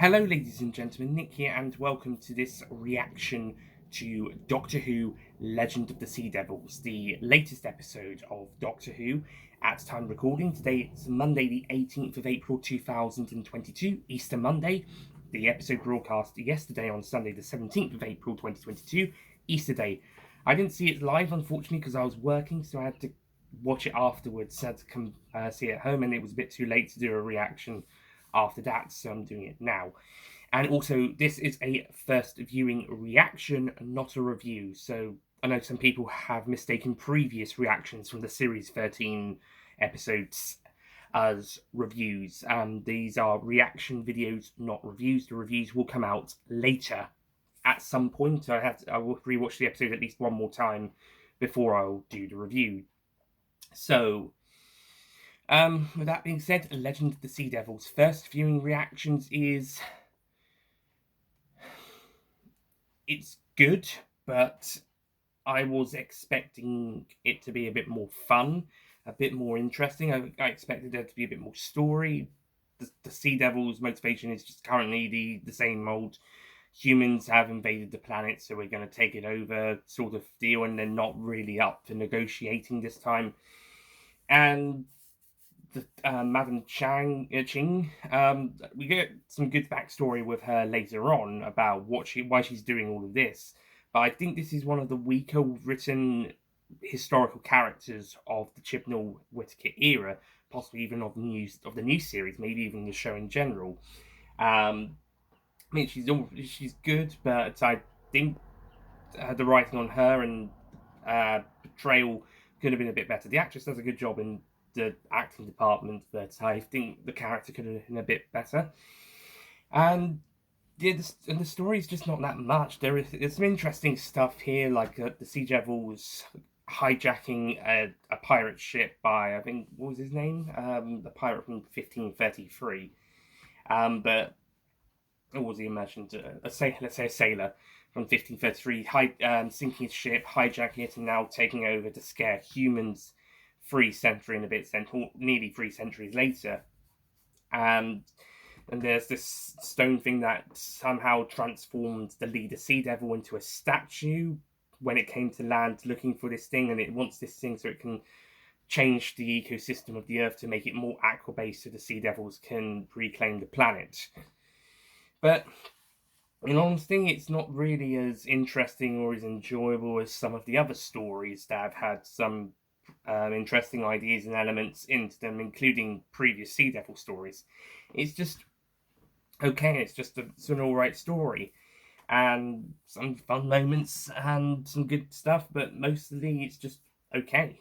Hello, ladies and gentlemen, Nick here, and welcome to this reaction to Doctor Who Legend of the Sea Devils, the latest episode of Doctor Who at time of recording. Today it's Monday, the 18th of April 2022, Easter Monday. The episode broadcast yesterday on Sunday, the 17th of April 2022, Easter Day. I didn't see it live, unfortunately, because I was working, so I had to watch it afterwards. I had to come see it at home, and it was a bit too late to do a reaction after that, so I'm doing it now. And also, this is a first viewing reaction, not a review. So I know some people have mistaken previous reactions from the series 13 episodes as reviews. These are reaction videos, not reviews. The reviews will come out later at some point. I will rewatch the episode at least one more time before I'll do the review. So with that being said, Legend of the Sea Devils. First viewing reactions is... it's good, but I was expecting it to be a bit more fun, a bit more interesting. I expected there to be a bit more story. The Sea Devils' motivation is just currently the same old humans have invaded the planet, so we're going to take it over sort of deal, and they're not really up for negotiating this time. And Madame Ching, we get some good backstory with her later on about why she's doing all of this. But I think this is one of the weaker written historical characters of the Chibnall Whittaker era, possibly even of the new series, maybe even the show in general. I mean, she's good, but I think the writing on her and portrayal could have been a bit better. The actress does a good job in the acting department, but I think the character could have been a bit better. And yeah, the story is just not that much. There's some interesting stuff here, like the Sea Devils hijacking a pirate ship by, I think, what was his name? The pirate from 1533. But or was he mentioned? Let's say a sailor from 1533, sinking his ship, hijacking it, and now taking over to scare humans 3 centuries and a bit, nearly 3 centuries later. And there's this stone thing that somehow transformed the leader Sea Devil into a statue when it came to land looking for this thing, and it wants this thing so it can change the ecosystem of the Earth to make it more aqua-based so the Sea Devils can reclaim the planet. But in honesty, it's not really as interesting or as enjoyable as some of the other stories that have had some interesting ideas and elements into them, including previous Sea Devil stories. It's just okay. It's an alright story, and some fun moments and some good stuff, but mostly it's just okay.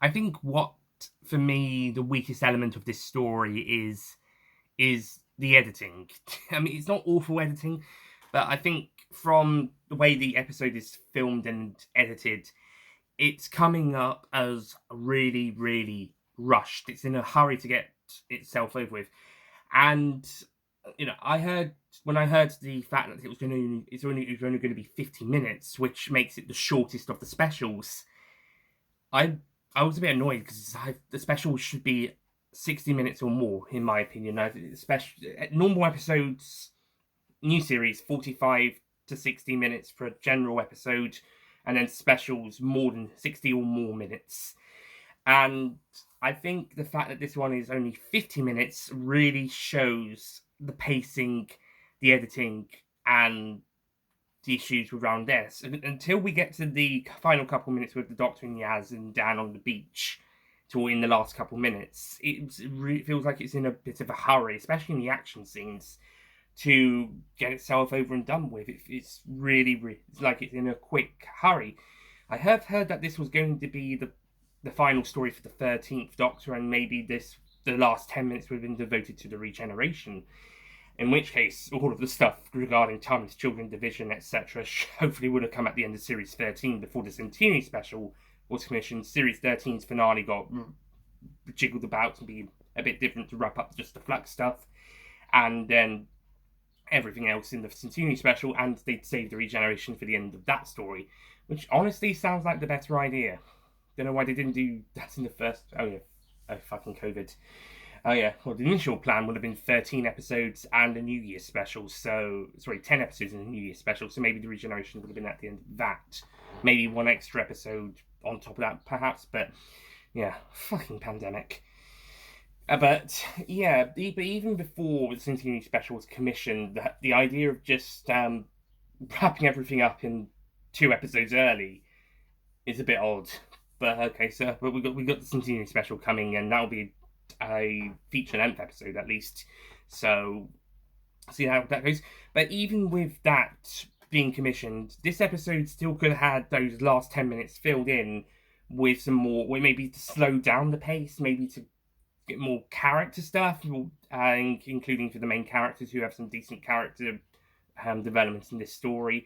I think what, for me, the weakest element of this story is the editing. I mean, it's not awful editing, but I think from the way the episode is filmed and edited, it's coming up as really, really rushed. It's in a hurry to get itself over with. And when I heard the fact that it's only going to be 50 minutes, which makes it the shortest of the specials, I was a bit annoyed because the special should be 60 minutes or more, in my opinion. Normal episodes, new series, 45 to 60 minutes for a general episode, and then specials more than 60 or more minutes. And I think the fact that this one is only 50 minutes really shows the pacing, the editing, and the issues around this. Until we get to the final couple minutes with the Doctor and Yaz and Dan on the beach, in the last couple minutes, it really feels like it's in a bit of a hurry, especially in the action scenes, to get itself over and done with. It's really, it's like it's in a quick hurry. I have heard that this was going to be the final story for the 13th Doctor, and maybe the last 10 minutes would have been devoted to the regeneration. In which case, all of the stuff regarding Timeless Children Division, etc., hopefully would have come at the end of Series 13 before the Centenary Special was commissioned. Series 13's finale got jiggled about to be a bit different to wrap up just the Flux stuff. And then everything else in the Centenary Special, and they'd save the regeneration for the end of that story, which honestly sounds like the better idea. Don't know why they didn't do that in the first. Oh yeah, oh fucking COVID. Oh yeah, well the initial plan would have been 13 episodes and a New Year special. So sorry, 10 episodes and a New Year special. So maybe the regeneration would have been at the end of that. Maybe one extra episode on top of that, perhaps. But yeah, fucking pandemic. But yeah, but even before the Centenary Special was commissioned, the idea of just wrapping everything up in 2 episodes early is a bit odd. But okay, so but we got the Centenary Special coming, and that'll be a feature length episode at least. So see how that goes. But even with that being commissioned, this episode still could have had those last 10 minutes filled in with some more, well, maybe to slow down the pace, maybe to get more character stuff, including for the main characters who have some decent character developments in this story.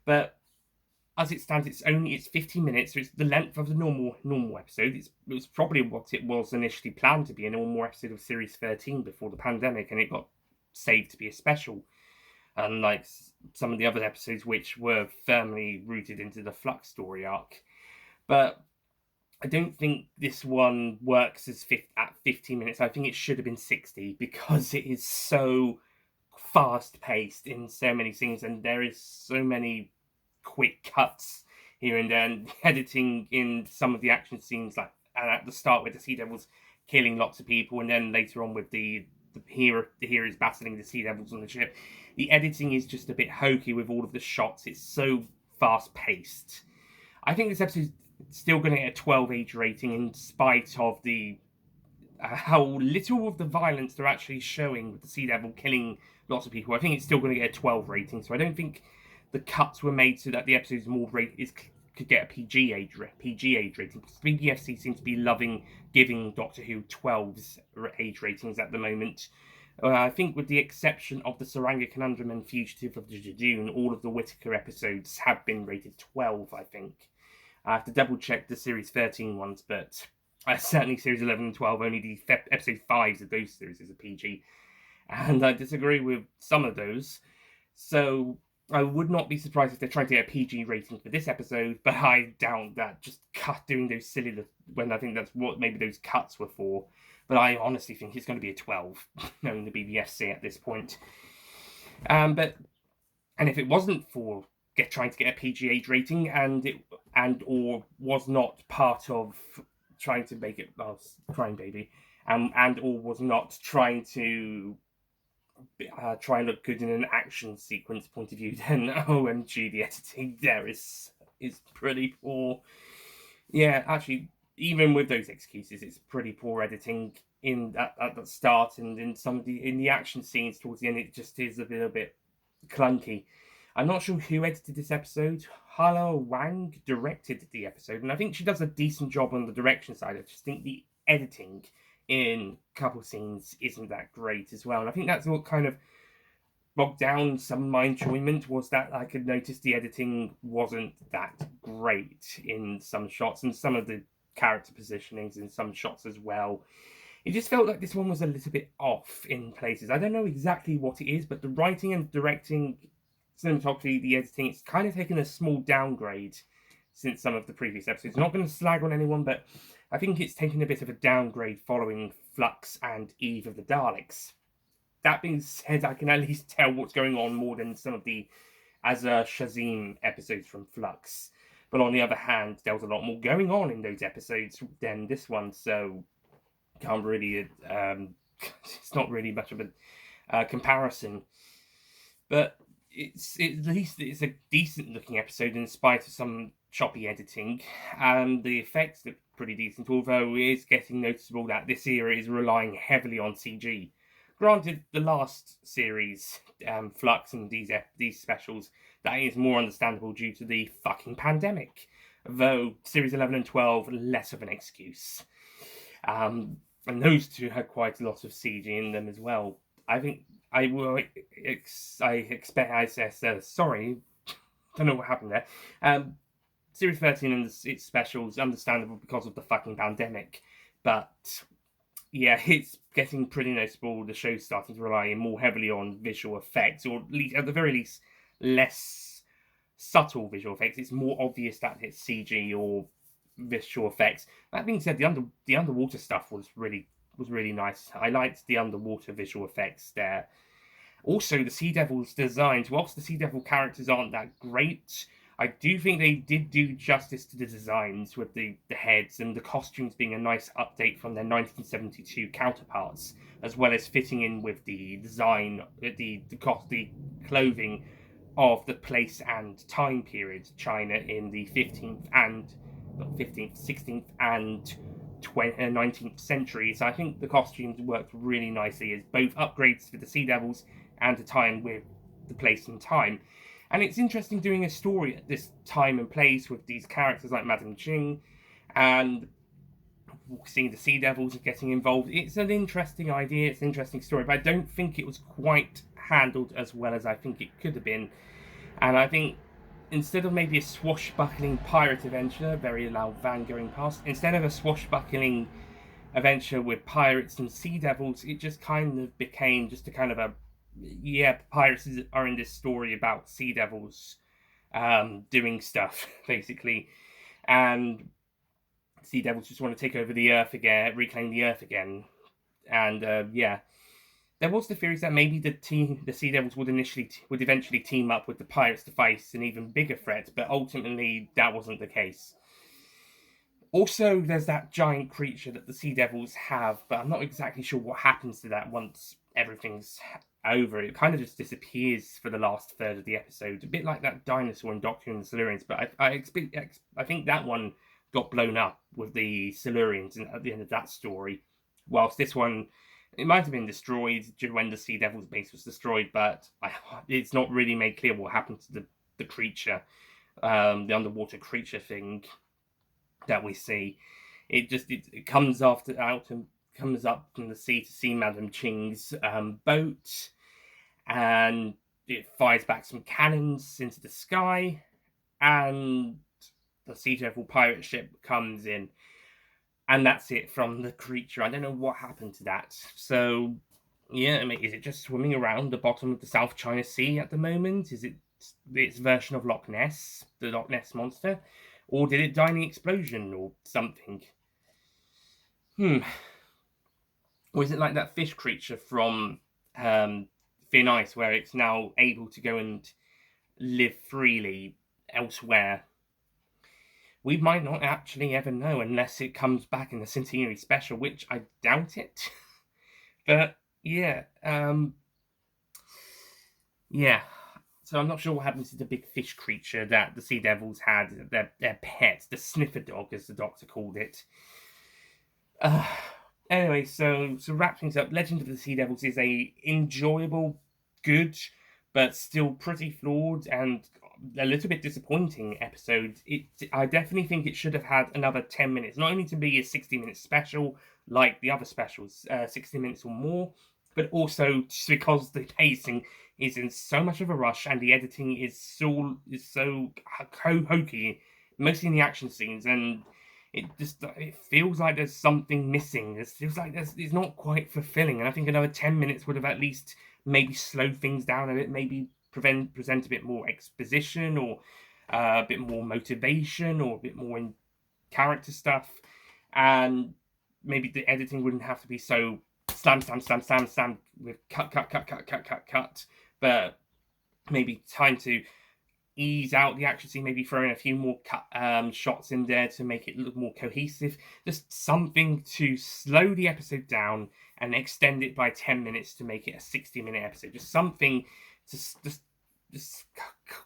But as it stands, it's 15 minutes, so it's the length of the normal episode. It was probably what it was initially planned to be, a normal episode of Series 13 before the pandemic, and it got saved to be a special, unlike some of the other episodes which were firmly rooted into the Flux story arc. But I don't think this one works at 15 minutes. I think it should have been 60 because it is so fast paced in so many scenes, and there is so many quick cuts here and there. And editing in some of the action scenes, like at the start with the Sea Devils killing lots of people, and then later on with the heroes battling the Sea Devils on the ship. The editing is just a bit hokey with all of the shots. It's so fast paced. I think this episode is still going to get a 12 age rating in spite of the how little of the violence they're actually showing with the Sea Devil killing lots of people. I think it's still going to get a 12 rating. So I don't think the cuts were made so that the episode is more could get a PG age rating. Because the BBFC seems to be loving giving Doctor Who 12's age ratings at the moment. I think with the exception of the Saranga Conundrum and Fugitive of the Jadoon, all of the Whittaker episodes have been rated 12, I think. I have to double check the Series 13 ones, but certainly Series 11 and 12, only the episode 5s of those series is a PG. And I disagree with some of those. So I would not be surprised if they're trying to get a PG rating for this episode, but I doubt that. Just doing those silly, when I think that's what maybe those cuts were for. But I honestly think it's going to be a 12, knowing the BBFC at this point. And if it wasn't for trying to get a PG age rating, or was not part of trying to make it Crime Baby, and or was not trying to try and look good in an action sequence point of view, then OMG, the editing there is pretty poor. Yeah, actually, even with those excuses, it's pretty poor editing at the start, and in some of the action scenes towards the end, it just is a little bit clunky. I'm not sure who edited this episode. Hala Wang directed the episode, and I think she does a decent job on the direction side. I just think the editing in a couple scenes isn't that great as well. And I think that's what kind of bogged down some of my enjoyment, was that I could notice the editing wasn't that great in some shots, and some of the character positionings in some shots as well. It just felt like this one was a little bit off in places. I don't know exactly what it is, but the writing and directing, cinematography, the editing, it's kind of taken a small downgrade since some of the previous episodes. I'm not going to slag on anyone, but I think it's taken a bit of a downgrade following Flux and Eve of the Daleks. That being said, I can at least tell what's going on more than some of the Azar Shazim episodes from Flux. But on the other hand, there was a lot more going on in those episodes than this one, so can't really it's not really much of a comparison. But at least it's a decent looking episode in spite of some choppy editing. The effects look pretty decent, although it is getting noticeable that this era is relying heavily on CG. Granted, the last series, Flux and these specials, that is more understandable due to the fucking pandemic. Though Series 11 and 12, less of an excuse. And those two had quite a lot of CG in them as well. I think I sorry, don't know what happened there. Series 13 and its specials, understandable because of the fucking pandemic. But yeah, it's getting pretty noticeable. The show's starting to rely more heavily on visual effects, or at the very least, less subtle visual effects. It's more obvious that it's CG or visual effects. That being said, the underwater stuff was really nice. I liked the underwater visual effects there. Also, the Sea Devils designs, whilst the Sea Devil characters aren't that great, I do think they did do justice to the designs with the heads and the costumes being a nice update from their 1972 counterparts, as well as fitting in with the design, the clothing of the place and time period, China in the 16th and 19th centuries. I think the costumes worked really nicely as both upgrades for the Sea Devils and to tie in with the place and time. And it's interesting doing a story at this time and place with these characters like Madame Ching and seeing the Sea Devils and getting involved. It's an interesting idea, it's an interesting story, but I don't think it was quite handled as well as I think it could have been. And I think instead of maybe a swashbuckling pirate adventure, very loud van going past, instead of a swashbuckling adventure with pirates and Sea Devils, it just kind of became just a kind of pirates are in this story about Sea Devils doing stuff, basically. And Sea Devils just want to take over the Earth again, reclaim the Earth again. And there was the theories that maybe the Sea Devils would eventually team up with the pirates to face an even bigger threat, but ultimately that wasn't the case. Also, there's that giant creature that the Sea Devils have, but I'm not exactly sure what happens to that once everything's over. It kind of just disappears for the last third of the episode, a bit like that dinosaur in Doctor and the Silurians. But I think that one got blown up with the Silurians at the end of that story, whilst this one, it might have been destroyed when the Sea Devil's base was destroyed, but it's not really made clear what happened to the creature, the underwater creature thing that we see. It comes out and comes up from the sea to see Madame Ching's boat, and it fires back some cannons into the sky, and the Sea Devil pirate ship comes in, and that's it from the creature. I don't know what happened to that. So, yeah, I mean, is it just swimming around the bottom of the South China Sea at the moment? Is it its version of Loch Ness, the Loch Ness monster? Or did it die in an explosion or something? Or is it like that fish creature from Thin Ice, where it's now able to go and live freely elsewhere? We might not actually ever know unless it comes back in the Centenary Special, which I doubt it. But yeah, So I'm not sure what happens to the big fish creature that the Sea Devils had, their pet, the sniffer dog, as the Doctor called it. Anyway, so wrap things up. Legend of the Sea Devils is a enjoyable, good, but still pretty flawed and a little bit disappointing episode. I definitely think it should have had another 10 minutes, not only to be a 60-minute special like the other specials, 60 minutes or more, but also just because the pacing is in so much of a rush and the editing is so hokey, mostly in the action scenes, and it feels like there's something missing. It feels like it's not quite fulfilling, and I think another 10 minutes would have at least maybe slowed things down a bit, maybe present a bit more exposition or a bit more motivation or a bit more in character stuff, and maybe the editing wouldn't have to be so slam with cut, but maybe time to ease out the action scene, maybe throw in a few more shots in there to make it look more cohesive. Just something to slow the episode down and extend it by 10 minutes to make it a 60-minute episode. Just something to just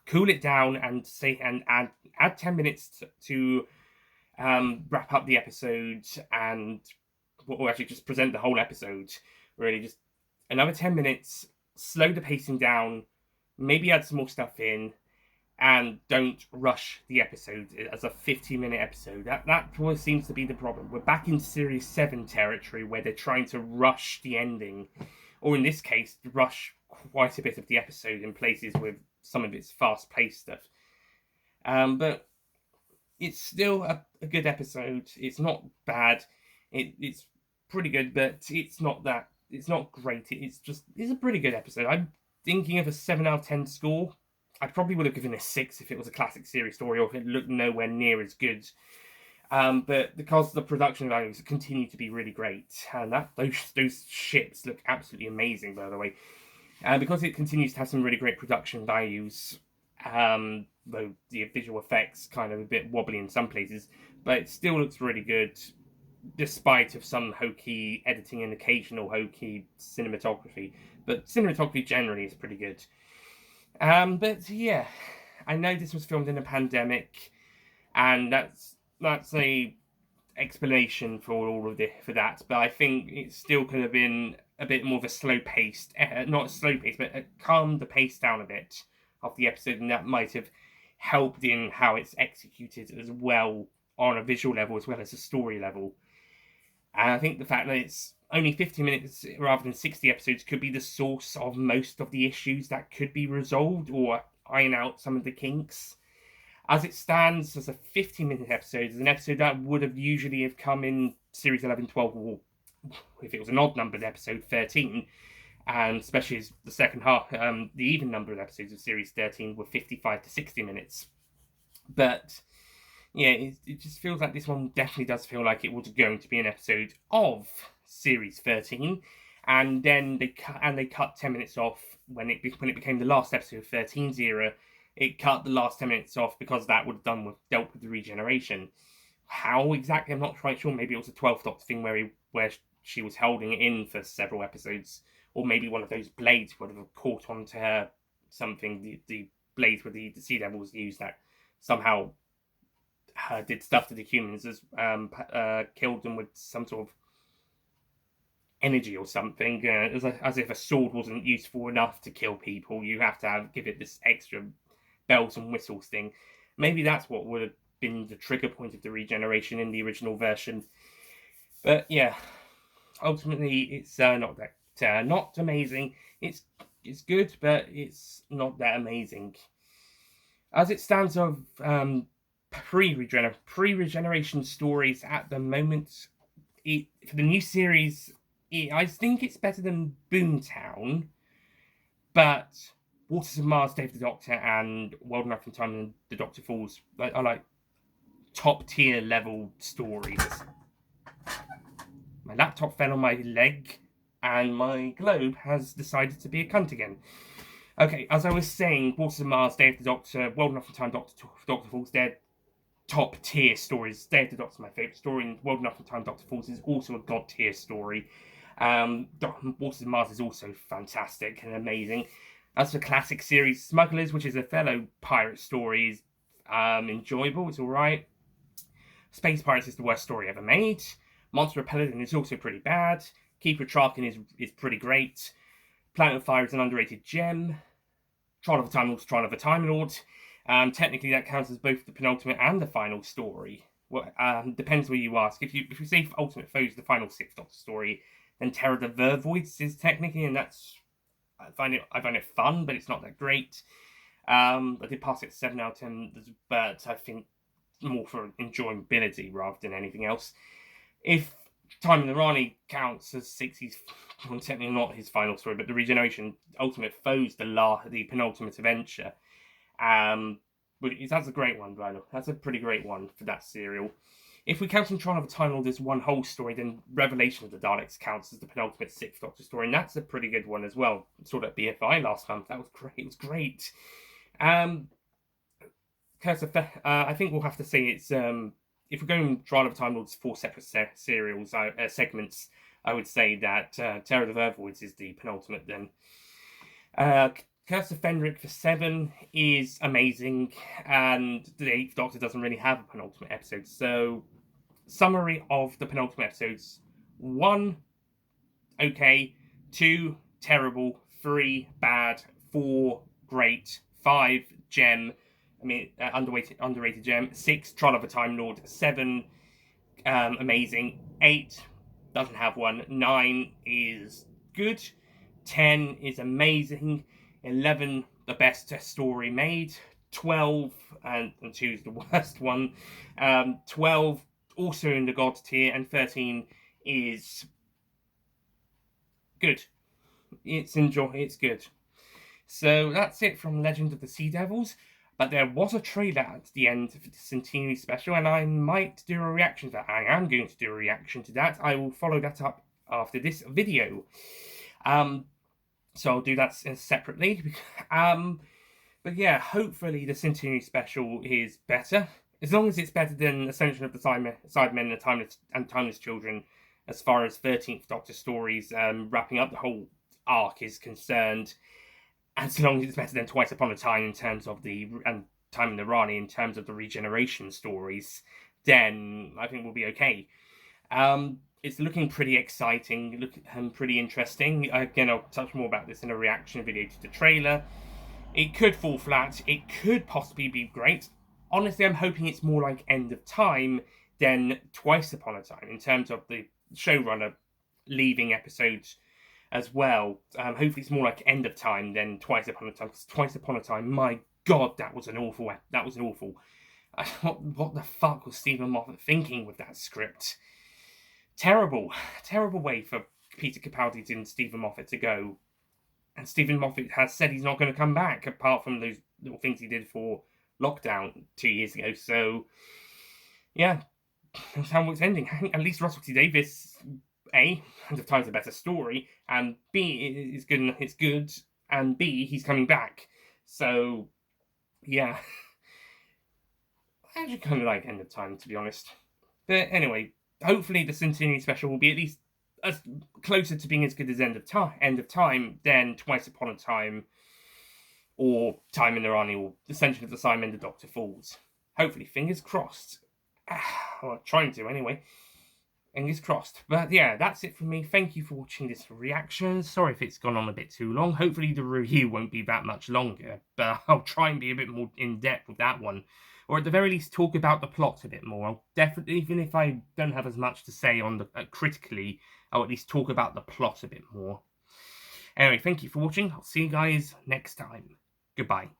cool it down and add 10 minutes to wrap up the episode, and or actually just present the whole episode. Really, just another 10 minutes, slow the pacing down, maybe add some more stuff in, and don't rush the episode as a 50-minute episode. That seems to be the problem. We're back in Series 7 territory where they're trying to rush the ending, or in this case, rush quite a bit of the episode in places with some of its fast-paced stuff. But it's still a good episode. It's not bad. It's pretty good, but it's not great. It's a pretty good episode. I'm thinking of a 7 out of 10 score. I probably would have given it a 6 if it was a classic series story, or if it looked nowhere near as good. But because the production values continue to be really great, and that those ships look absolutely amazing, by the way, and because it continues to have some really great production values, though the visual effects kind of a bit wobbly in some places, but it still looks really good, despite of some hokey editing and occasional hokey cinematography. But cinematography generally is pretty good. But yeah, I know this was filmed in a pandemic, and that's a explanation for all of this for that. But I think it still could have been a bit more of a slow paced, not slow paced, but calmed the pace down a bit of the episode, and that might have helped in how it's executed as well on a visual level as well as a story level. And I think the fact that it's only 50 minutes rather than 60 episodes could be the source of most of the issues that could be resolved or iron out some of the kinks. As it stands, as a 50-minute episode, as an episode that would have usually have come in series 11, 12, or if it was an odd numbered episode, 13, and especially as the second half, the even number of episodes of series 13 were 55 to 60 minutes. But yeah, it just feels like this one definitely does feel like it was going to be an episode of series 13, and then they cut 10 minutes off when it became the last episode of 13's era. It cut the last 10 minutes off because that would have dealt with the regeneration. How exactly, I'm not quite sure. Maybe it was a 12th Doctor thing where she was holding it in for several episodes, or maybe one of those blades would have caught onto her something. The blades where the Sea Devils used that somehow did stuff to the humans, as killed them with some sort of energy or something. As if a sword wasn't useful enough to kill people, you have to give it this extra bells and whistles thing. Maybe that's what would have been the trigger point of the regeneration in the original version. But yeah, ultimately it's not amazing. It's good, but it's not that amazing. As it stands of pre-regeneration stories at the moment, for the new series, I think it's better than Boomtown, but Waters of Mars, Day of the Doctor, and World Enough in Time and The Doctor Falls are like top tier level stories. My laptop fell on my leg, and my globe has decided to be a cunt again. Okay, as I was saying, Waters of Mars, Day of the Doctor, World Enough in Time, Doctor Falls, they're top tier stories. Day of the Doctor is my favourite story, and World Enough in Time, Doctor Falls is also a god tier story. Waters of Mars is also fantastic and amazing. As for classic series, Smugglers, which is a fellow pirate story, is enjoyable. It's all right. Space Pirates is the worst story ever made. Monster Repellent is also pretty bad. Keeper Traken is pretty great. Planet of Fire is an underrated gem. Trial of a Time Lord is Trial of a Time Lord. Technically, that counts as both the penultimate and the final story. Well, depends where you ask. If you say Ultimate Foe is the final Sixth Doctor story, then Terror of the Vervoids is technically, and that's I find it fun, but it's not that great. I did pass it 7 out of 10, but I think more for enjoyability rather than anything else. If Time in the Rani counts as 60s, well, technically not his final story, but the Regeneration Ultimate Foe's the penultimate adventure. But that's a great one, by the way. That's a pretty great one for that serial. If we count in Trial of a Time Lord as one whole story, then Revelation of the Daleks counts as the penultimate Sixth Doctor story, and that's a pretty good one as well. I saw that BFI last month. That was great. It was great. Curse of I think we'll have to say it's if we're going Trial of a Time Lord's 4 separate serials segments, I would say that Terror of the Vervoids is the penultimate. Then Curse of Fenric for 7 is amazing, and the 8th Doctor doesn't really have a penultimate episode. So, summary of the penultimate episodes: 1, okay; 2, terrible; 3, bad; 4, great; 5, gem. Underrated gem. 6, Trial of a Time Lord. 7, amazing. 8, doesn't have one. 9 is good. 10 is amazing. 11, the best story made. 12, and 2 is the worst one. 12, also in the god tier. And 13 is good. It's good. So that's it from Legend of the Sea Devils. But there was a trailer at the end of the Centenary special, and I might do a reaction to that. I am going to do a reaction to that. I will follow that up after this video. So I'll do that separately. But yeah, hopefully the Centenary special is better. As long as it's better than Ascension of the Cybermen and Timeless Children, as far as 13th Doctor stories wrapping up the whole arc is concerned. And so long as it's better than Twice Upon a Time in terms of Time in the Rani in terms of the regeneration stories, then I think we'll be okay. It's looking pretty exciting, pretty interesting. Again, I'll touch more about this in a reaction video to the trailer. It could fall flat. It could possibly be great. Honestly, I'm hoping it's more like End of Time than Twice Upon a Time in terms of the showrunner leaving episodes as well. Hopefully it's more like End of Time than Twice Upon a Time. Because Twice Upon a Time, my God, that was an awful. What the fuck was Stephen Moffat thinking with that script? Terrible way for Peter Capaldi and Stephen Moffat to go. And Stephen Moffat has said he's not going to come back, apart from those little things he did for Lockdown 2 years ago. So, yeah, that's how it's ending. I think at least Russell T Davies, A, End of Time's a better story, and B, is good. It's good, and B, he's coming back. So, yeah, I actually kind of like End of Time, to be honest. But anyway, hopefully the Centenary special will be at least as closer to being as good as End of Time than Twice Upon a Time or Time in the Rani or Ascension of the Cybermen, the Doctor Falls. Hopefully, fingers crossed. Well, trying to anyway. Fingers crossed. But yeah, that's it from me. Thank you for watching this reaction. Sorry if it's gone on a bit too long. Hopefully the review won't be that much longer, but I'll try and be a bit more in-depth with that one. Or at the very least, talk about the plot a bit more. I'll definitely, even if I don't have as much to say on the critically, I'll at least talk about the plot a bit more. Anyway, thank you for watching. I'll see you guys next time. Goodbye.